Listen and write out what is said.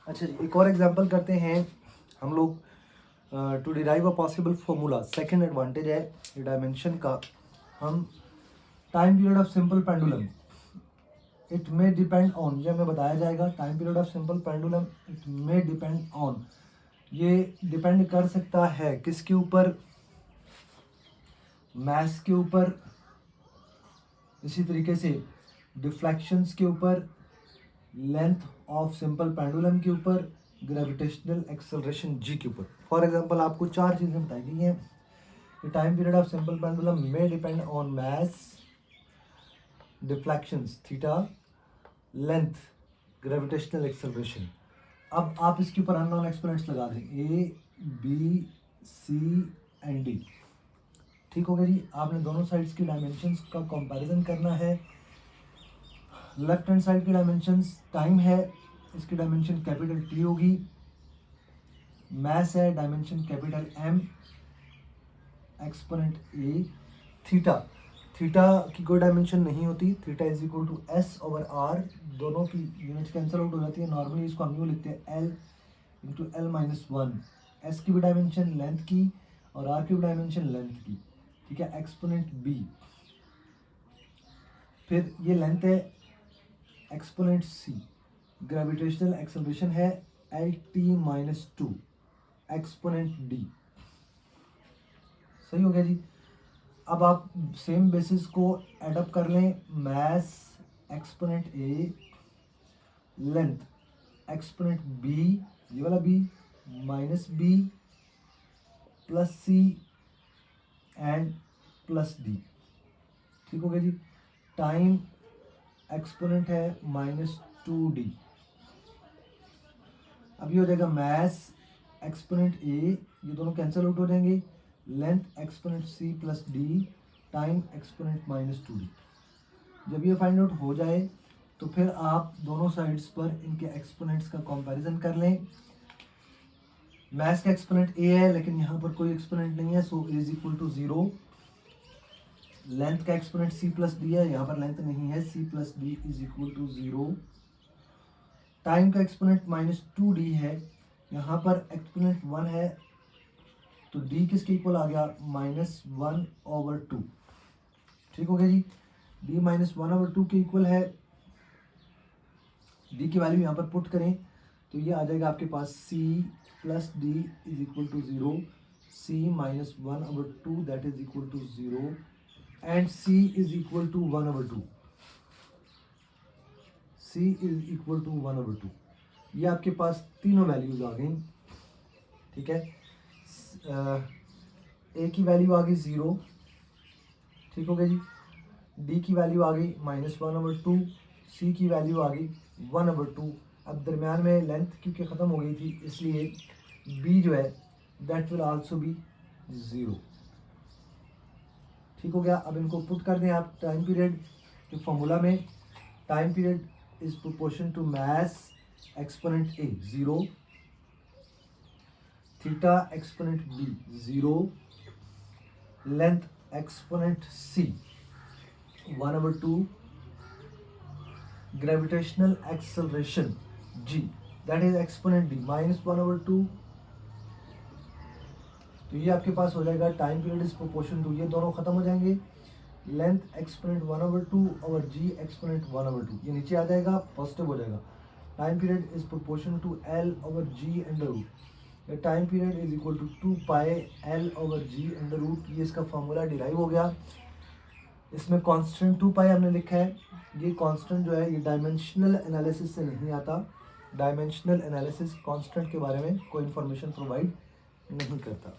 अच्छा जी, एक और एग्जांपल करते हैं हम लोग। To derive a possible formula, second advantage है डायमेंशन का। हम time period of simple pendulum, it may depend on, ये हमें बताया जाएगा। Time period of simple pendulum it may depend on, ये डिपेंड कर सकता है किसके ऊपर, मास के ऊपर, इसी तरीके से डिफ्लेक्शंस के ऊपर, लेंथ ऑफ सिंपल पेंडुलम के ऊपर, ग्रेविटेशनल एक्सेलरेशन जी के ऊपर। फॉर एग्जांपल आपको चार चीज़ें बताई गई हैं। The time period of simple pendulum may depend on mass, deflections theta, length, gravitational acceleration। अब आप इसके ऊपर अननोन एक्सपोनेंट्स लगा दें, A B C and D. ठीक हो गया जी। आपने दोनों साइड्स की डायमेंशंस का कंपैरिजन करना है। लेफ्ट हैंड साइड की डायमेंशंस टाइम है, इसकी डायमेंशन कैपिटल टी होगी। मैस है, dimension capital M, exponent A. Theta, theta की कोई डायमेंशन नहीं होती। Theta is equal to S over R, दोनों की यूनिट्स कैंसिल आउट हो जाती है। नॉर्मली इसको हम यूँ लिखते हैं L into L minus one. S की भी डायमेंशन लेंथ की और आर की भी डायमेंशन लेंथ की। ठीक है, एक्सपोनेंट बी, फिर ये लेंथ है, एक्सपोनेंट सी, ग्रेविटेशनल एक्सेलरेशन है L T minus two, exponent D. सही हो गया जी। अब आप सेम बेसिस को एडअप कर लें, mass exponent A, length exponent B, ये वाला B minus B plus C and plus D. ठीक हो गया जी। टाइम एक्सपोनेंट है माइनस टू डी। अब ये हो जाएगा मैस एक्सपोनेंट ए, ये दोनों कैंसिल आउट हो जाएंगे। Length exponent C plus D, time exponent minus two D. जब ये फाइंड आउट हो जाए तो फिर आप दोनों साइड्स पर इनके एक्सपोनेंट्स का कंपैरिजन कर लें। मैस का एक्सपोनेंट ए है लेकिन यहाँ पर कोई एक्सपोनेंट नहीं है, so A is equal to zero. Length का एक्सपोनेंट सी प्लस डी है, यहाँ पर लेंथ नहीं है, C plus D is equal to zero. Time का एक्सपोनेंट माइनस टू डी है, यहाँ पर एक्सपोनेंट वन है, तो डी किसके इक्वल आ गया, माइनस वन ओवर टू। ठीक हो गया जी। D minus one over two के इक्वल है। डी की वैल्यू यहाँ पर पुट करें तो ये आ जाएगा आपके पास C plus D is equal to zero, C minus one over two that is equal to zero, and C is equal to one over two. C is equal to one over two. ये आपके पास तीनों values आ गई। ठीक है, ए की value आ गई zero. ठीक हो गया जी। डी की वैल्यू आ गई माइनस वन ओवर टू, सी की वैल्यू आ गई वन ओवर टू। अब दरम्यान में लेंथ क्योंकि ख़त्म हो गई थी इसलिए बी जो है that will also be zero. ठीक हो गया। अब इनको पुट कर दें आप टाइम पीरियड के फॉर्मूला में। Time period is proportion to mass exponent A zero, theta exponent B zero, length exponent C one over two, gravitational acceleration G that is exponent D minus one over two. तो ये आपके पास हो जाएगा time period is proportion to, ये दोनों खत्म हो जाएंगे, length exponent one over two और G exponent one over two, ये नीचे आ जाएगा, पॉजिटिव हो जाएगा। Time period is proportion to L over G under root. Time period is equal to two pi L over G under root. ये इसका formula derive हो गया। इसमें कांस्टेंट टू पाई हमने लिखा है। ये कांस्टेंट जो है ये डायमेंशनल एनालिसिस से नहीं आता। डायमेंशनल एनालिसिस कांस्टेंट के बारे में कोई इन्फॉर्मेशन प्रोवाइड नहीं करता।